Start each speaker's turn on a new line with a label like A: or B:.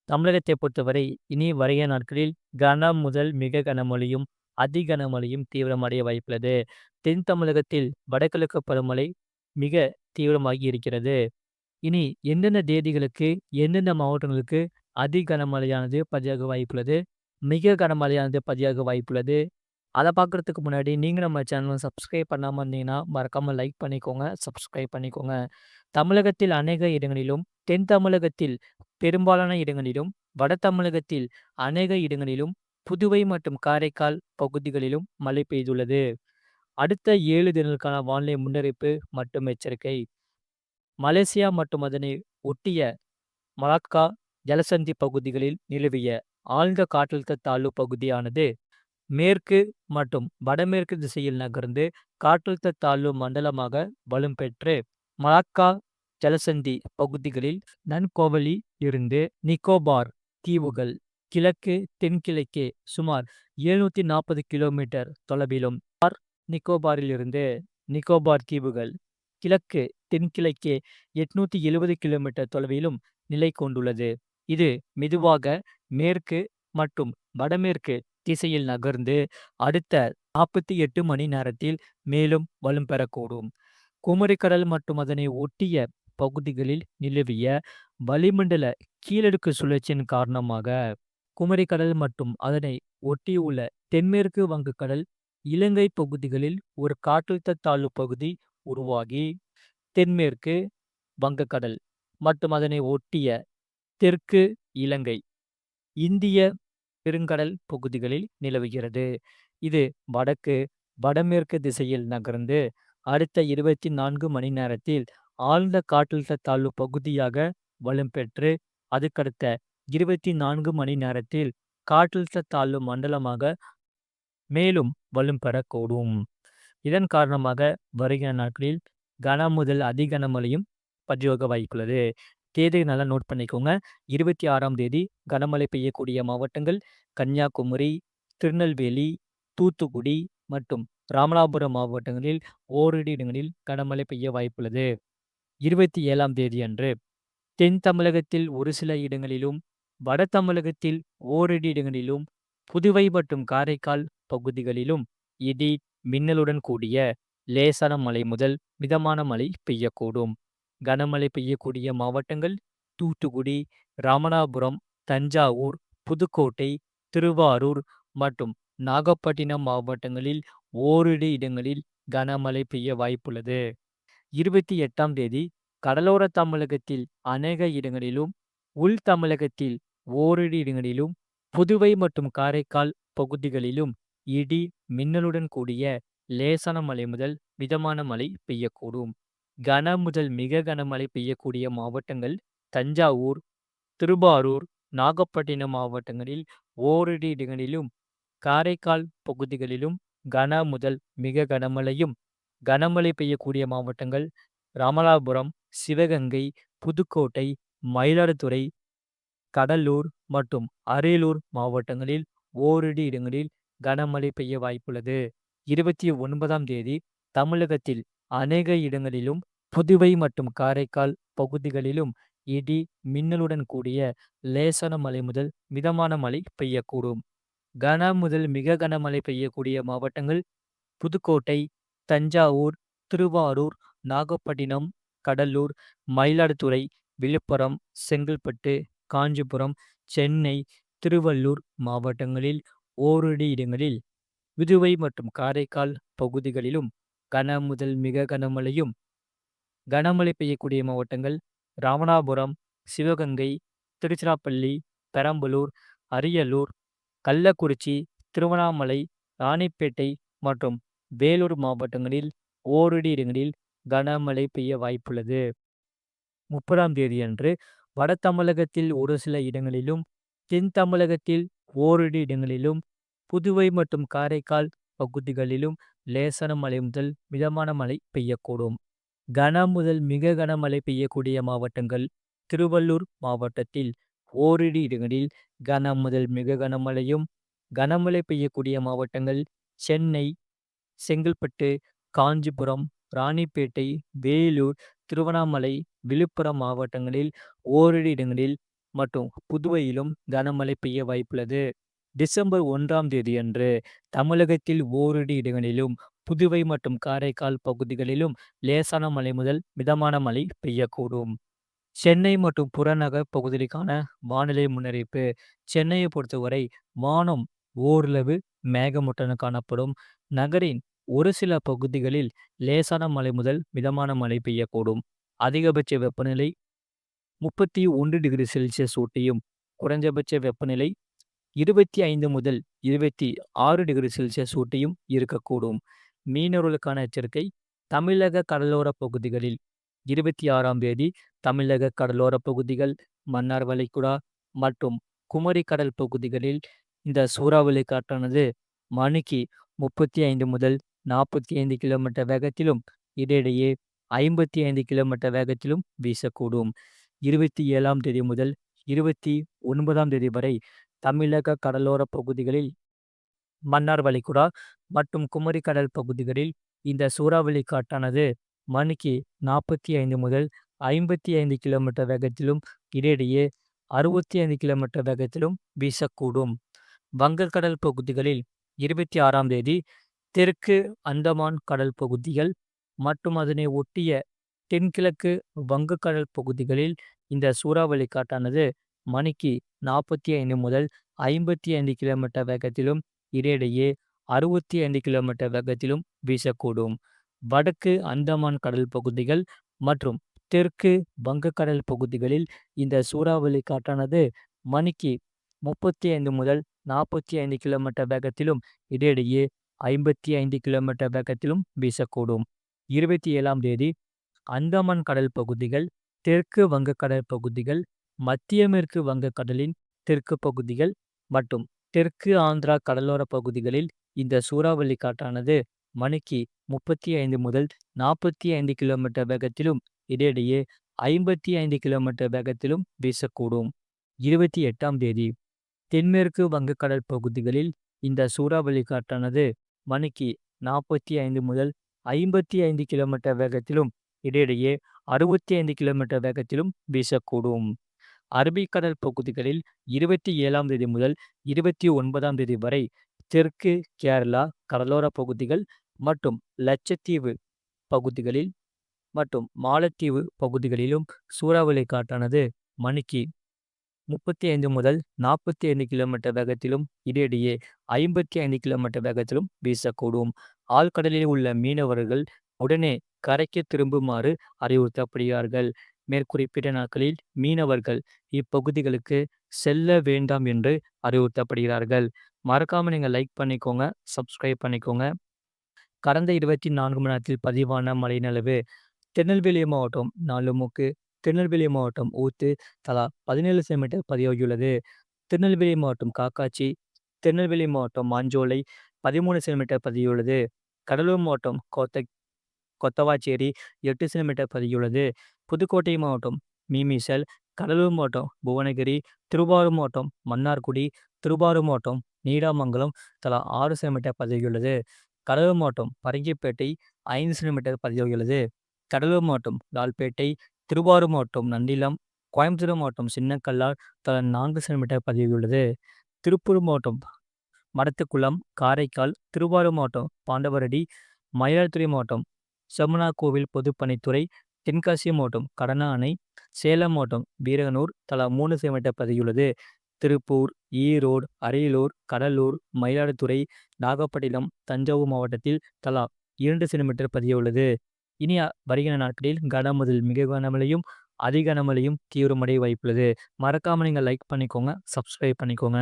A: தமிழகத்தை பொறுத்தவரை இனி வருகிற நாட்களில் கனம் முதல் மிக கனமழையும், அதி கனமழையும் தீவிரமடைய வாய்ப்புள்ளது. தென் தமிழகத்தில் வடகிழக்கு பருவமழை மிக தீவிரமாகி இருக்கிறது. இனி எந்தெந்த தேதிகளுக்கு, எந்தெந்த மாவட்டங்களுக்கு அதி கனமழையானது பதிவாக வாய்ப்புள்ளது, மிக கனமழையானது பதிவாக வாய்ப்புள்ளது. அத பார்க்கறதுக்கு முன்னாடி நீங்க நம்ம சேனல சப்ஸ்கிரைப் பண்ணாம இருந்தீங்கன்னா, மறக்காம லைக் பண்ணிக்கோங்க, சப்ஸ்கிரைப் பண்ணிக்கோங்க. தமிழகத்தில் அநேக இடங்களிலும், தென் தமிழகத்தில் பெரும்பாலான இடங்களிலும், வட தமிழகத்தில் அநேக இடங்களிலும், புதுவை மற்றும் காரைக்கால் பகுதிகளிலும் மழை பெய்துள்ளது. அடுத்த 7 தினங்களுக்கான வானிலை முன்னறிவிப்பு மற்றும் எச்சரிக்கை. மலேசியா மற்றும் அதனை ஒட்டிய மலாக்கா, ஜலசந்தி பகுதிகளில் நிலவிய ஆழ்ந்த காற்றழுத்த தாழ்வு பகுதியானது மேற்கு மற்றும் வடமேற்கு திசையில் நகர்ந்து காற்றழுத்த தாழ்வு மண்டலமாக வலுப்பெற்று மலாக்கா, ஜலசந்தி பகுதிகளில் நன்கோவலி இருந்து நிக்கோபார் தீவுகள் கிழக்கு தென்கிழக்கே சுமார் 740 கிலோமீட்டர் தொலைவிலும், நிக்கோபாரில் இருந்து நிக்கோபார் தீவுகள் கிழக்கு தென்கிழக்கே 870 கிலோமீட்டர் தொலைவிலும் நிலை கொண்டுள்ளது. இது மெதுவாக மேற்கு மற்றும் வடமேற்கு திசையில் நகர்ந்து அடுத்த 48 மணி நேரத்தில் மேலும் வலும் பெறக்கூடும். குமரிக்கடல் மற்றும் அதனை ஒட்டிய பகுதிகளில் நிலவிய வளிமண்டல கீழடுக்கு சுழற்சியின் காரணமாக குமரிக்கடல் மற்றும் அதனை ஒட்டியுள்ள தென்மேற்கு வங்கக்கடல், இலங்கை பகுதிகளில் ஒரு காற்றழுத்த தாழ்வு பகுதி உருவாகி தென்மேற்கு வங்கக்கடல் மற்றும் அதனை ஒட்டிய தெற்கு இலங்கை, இந்திய பெருங்கடல் பகுதிகளில் நிலவுகிறது. இது வடக்கு வடமேற்கு திசையில் நகர்ந்து அடுத்த 24 மணி நேரத்தில் ஆழ்ந்த காற்றழுத்த தாழ்வு பகுதியாக வலுப்பெற்று அதுக்கடுத்த 24 மணி நேரத்தில் காற்றழுத்த தாழ்வு மண்டலமாக மேலும் வலும் பெறக்கூடும். இதன் காரணமாக வருகிற நாட்களில் கன முதல் அதி கனமழையும் பதிவாக வாய்ப்புள்ளது. தேதியை நல்லா நோட் பண்ணிக்கோங்க. 26ஆம் தேதி கனமழை பெய்யக்கூடிய மாவட்டங்கள் கன்னியாகுமரி, திருநெல்வேலி, தூத்துக்குடி மற்றும் ராமநாதபுரம் மாவட்டங்களில் ஓரிரு இடங்களில் கனமழை பெய்ய வாய்ப்புள்ளது. 27ஆம் தேதி அன்று தென் தமிழகத்தில் ஒரு சில இடங்களிலும், வட தமிழகத்தில் ஓரிரு இடங்களிலும், புதுவை மற்றும் காரைக்கால் பகுதிகளிலும் இடி மின்னலுடன் கூடிய லேசான மழை முதல் மிதமான மழை பெய்யக்கூடும். கனமழை பெய்யக்கூடிய மாவட்டங்கள் தூத்துக்குடி, ராமநாதபுரம், தஞ்சாவூர், புதுக்கோட்டை, திருவாரூர் மற்றும் நாகப்பட்டினம் மாவட்டங்களில் ஓரிரு இடங்களில் கனமழை பெய்ய வாய்ப்புள்ளது. 28ஆம் தேதி கடலோர தமிழகத்தில் அநேக இடங்களிலும், உள் தமிழகத்தில் ஓரிரு இடங்களிலும், புதுவை மற்றும் காரைக்கால் பகுதிகளிலும் இடி மின்னலுடன் கூடிய லேசான மழை முதல் மிதமான மழை பெய்யக்கூடும். கன முதல் மிக கனமழை பெய்யக்கூடிய மாவட்டங்கள் தஞ்சாவூர், திருவாரூர், நாகப்பட்டினம் மாவட்டங்களில் ஓரிரு இடங்களிலும், காரைக்கால் பகுதிகளிலும் கன முதல் மிக கனமழையும், கனமழை பெய்யக்கூடிய மாவட்டங்கள் ராமநாதபுரம், சிவகங்கை, புதுக்கோட்டை, மயிலாடுதுறை, கடலூர் மற்றும் அரியலூர் மாவட்டங்களில் ஓரிரு இடங்களில் கனமழை பெய்ய வாய்ப்புள்ளது. 29ஆம் தேதி தமிழகத்தில் அநேக இடங்களிலும், புதுவை மற்றும் காரைக்கால் பகுதிகளிலும் இடி மின்னலுடன் கூடிய லேசான மழை முதல் மிதமான மழை பெய்யக்கூடும். கன முதல் மிக கனமழை பெய்யக்கூடிய மாவட்டங்கள் புதுக்கோட்டை, தஞ்சாவூர், திருவாரூர், நாகப்பட்டினம், கடலூர், மயிலாடுதுறை, விழுப்புரம், செங்கல்பட்டு, காஞ்சிபுரம், சென்னை, திருவள்ளூர் மாவட்டங்களில் ஓரிரு இடங்களில், புதுவை மற்றும் காரைக்கால் பகுதிகளிலும் கன முதல் மிக கனமழையும், கனமழை பெய்யக்கூடிய மாவட்டங்கள் ராமநாதபுரம், சிவகங்கை, திருச்சிராப்பள்ளி, பெரம்பலூர், அரியலூர், கள்ளக்குறிச்சி, திருவண்ணாமலை, ராணிப்பேட்டை மற்றும் வேலூர் மாவட்டங்களில் ஓரிரு இடங்களில் கனமழை பெய்ய வாய்ப்புள்ளது. 30ஆம் தேதி அன்று வட தமிழகத்தில் ஒரு சில இடங்களிலும், தென் தமிழகத்தில் ஓரிரு இடங்களிலும், புதுவை மற்றும் காரைக்கால் பகுதிகளிலும் லேசான மழை முதல் மிதமான மழை பெய்யக்கூடும். கன முதல் மிக கனமழை பெய்யக்கூடிய மாவட்டங்கள் திருவள்ளூர் மாவட்டத்தில் ஓரிரு இடங்களில் கன முதல் மிக கனமழையும், கனமழை பெய்யக்கூடிய மாவட்டங்கள் சென்னை, செங்கல்பட்டு, காஞ்சிபுரம், ராணிப்பேட்டை, வேலூர், திருவண்ணாமலை, விழுப்புரம் மாவட்டங்களில் ஓரிரு இடங்களில் மற்றும் புதுவையிலும் கனமழை பெய்ய வாய்ப்புள்ளது. டிசம்பர் 1ஆம் தேதியன்று தமிழகத்தில் ஓரிரு இடங்களிலும், புதுவை மற்றும் காரைக்கால் பகுதிகளிலும் லேசான மழை முதல் மிதமான மழை பெய்யக்கூடும். சென்னை மற்றும் புறநகர் பகுதிகளுக்கான வானிலை முன்னறிவிப்பு. சென்னையை பொறுத்தவரை வானம் ஓரளவு மேகமூட்டத்துடன் காணப்படும். நகரின் ஒரு சில பகுதிகளில் லேசான மழை முதல் மிதமான மழை பெய்யக்கூடும். அதிகபட்ச வெப்பநிலை 31°C ஊட்டியும், குறைந்தபட்ச வெப்பநிலை 25 முதல் 26°C ஊட்டியும் இருக்கக்கூடும். மீனவர்களுக்கான எச்சரிக்கை. தமிழக கடலோர பகுதிகளில் 26ஆம் தேதி தமிழக கடலோர பகுதிகள், மன்னார் வளைகுடா மற்றும் குமரி கடல் பகுதிகளில் இந்த சூறாவளி காற்றானது மணிக்கு 35 முதல் 45 கிலோமீட்டர் வேகத்திலும், இடையிடையே 55 கிலோமீட்டர் வேகத்திலும் வீசக்கூடும். 27ஆம் தேதி முதல் 29ஆம் தேதி வரை தமிழக கடலோர பகுதிகளில், மன்னார் வளைகுடா மற்றும் குமரி கடல் பகுதிகளில் இந்த சூறாவளி காற்றானது மணிக்கு 45 முதல் 55 கிலோமீட்டர் வேகத்திலும், இடையிடையே 65 கிலோமீட்டர் வேகத்திலும் வீசக்கூடும். வங்கக்கடல் பகுதிகளில் 26ஆம் தேதி தெற்கு அந்தமான் கடல் பகுதிகள் மற்றும் அதனை ஒட்டிய தென்கிழக்கு வங்கக்கடல் பகுதிகளில் இந்த சூறாவளி காற்றானது மணிக்கு 45 முதல் 55 கிலோமீட்டர் வேகத்திலும், இடையிடையே 65 கிலோமீட்டர் வேகத்திலும் வீசக்கூடும். வடக்கு அந்தமான் கடல் பகுதிகள் மற்றும் தெற்கு வங்கக்கடல் பகுதிகளில் இந்த சூறாவளி காற்றானது மணிக்கு 35 முதல் 45 கிலோமீட்டர் வேகத்திலும், இடையிடையே 55 கிலோமீட்டர் வேகத்திலும் வீசக்கூடும். 27ஆம் தேதி அந்தமான் கடல் பகுதிகள், தெற்கு வங்கக்கடல் பகுதிகள், மத்திய மேற்கு வங்கக்கடலின் தெற்கு பகுதிகள் மற்றும் தெற்கு ஆந்திரா கடலோர பகுதிகளில் இந்த சூறாவளி காற்றானது மணிக்கு 35 முதல் 45 கிலோமீட்டர் வேகத்திலும், இடையிடையே 55 கிலோமீட்டர் வேகத்திலும் வீசக்கூடும். 28ஆம் தேதி தென்மேற்கு வங்கக்கடல் பகுதிகளில் இந்த சூறாவளி காற்றானது மணிக்கு 45 முதல் 55 கிலோமீட்டர் வேகத்திலும், இடையிடையே 65 கிலோமீட்டர் வேகத்திலும் வீசக்கூடும். அரபிக்கடல் பகுதிகளில் 27ஆம் தேதி முதல் 29ஆம் தேதி வரை தெற்கு கேரளா கடலோர பகுதிகள் மற்றும் லட்சத்தீவு பகுதிகளில் மற்றும் மாலத்தீவு பகுதிகளிலும் சூறாவளி காற்றானது மணிக்கு 35 முதல் 45 கிலோமீட்டர் வேகத்திலும், இடையிடையே 55 கிலோமீட்டர் வேகத்திலும் வீசக்கூடும். ஆழ்கடலில் உள்ள மீனவர்கள் உடனே கரைக்கு திரும்புமாறு அறிவுறுத்தப்படுகிறார்கள். மேற்குறிப்பிட்ட நாட்களில் மீனவர்கள் இப்பகுதிகளுக்கு செல்ல வேண்டாம் என்று அறிவுறுத்தப்படுகிறார்கள். மறக்காம நீங்க லைக் பண்ணிக்கோங்க, சப்ஸ்கிரைப் பண்ணிக்கோங்க. கடந்த 24 மணி நேரத்தில் பதிவான மழையின் அளவு: திருநெல்வேலி மாவட்டம் நாலுமுக்கு, திருநெல்வேலி மாவட்டம் ஊத்து தலா 17 சென்டிமீட்டர் பதிவாகியுள்ளது. திருநெல்வேலி மாவட்டம் காக்காட்சி, திருநெல்வேலி மாவட்டம் மாஞ்சோலை 13 சென்டிமீட்டர் பதிவாகியுள்ளது. கடலூர் மாவட்டம் கொத்தவாச்சேரி 8 சென்டிமீட்டர் பதிவாகியுள்ளது. புதுக்கோட்டை மாவட்டம் மீமிசல், கடலூர் மாவட்டம் புவனகிரி, திருவாரூர் மாவட்டம் மன்னார்குடி, திருவாரூர் மாவட்டம் நீடாமங்கலம் தலா 6 சென்டிமீட்டர் பதிவாகியுள்ளது. கடலூர் மாவட்டம் பரங்கிப்பேட்டை 5 சென்டிமீட்டர் பதிவாகியுள்ளது. கடலூர் மாவட்டம் லால்பேட்டை, திருவாரூர் மாவட்டம் நன்னிலம், கோயம்புத்தூர் மாவட்டம் சின்னக்கல்லார் தலா 4 சென்டிமீட்டர் பதிவாகியுள்ளது. திருப்பூர் மாவட்டம் மடத்துக்குளம், காரைக்கால், திருவாரூர் மாவட்டம் பாண்டவரடி, மயிலாடுதுறை மாவட்டம் செம்மனார்கோவில் பொதுப்பணித்துறை, தென்காசி மாவட்டம் கடனா அணை, சேலம் மாவட்டம் வீரகனூர் தலா 3 சென்டிமீட்டர் பதிவாகியுள்ளது. திருப்பூர், ஈரோடு, அரியலூர், கடலூர், மயிலாடுதுறை, நாகப்பட்டினம், தஞ்சாவூர் மாவட்டத்தில் தலா 2 சென்டிமீட்டர் பதிவாகியுள்ளது. இனி வருகிற நாட்களில் முதல் மிக கனமழையும், அதிக கனமழையும் தீவிரமடைய வாய்ப்புள்ளது. மறக்காம நீங்க லைக் பண்ணிக்கோங்க, சப்ஸ்கிரைப் பண்ணிக்கோங்க.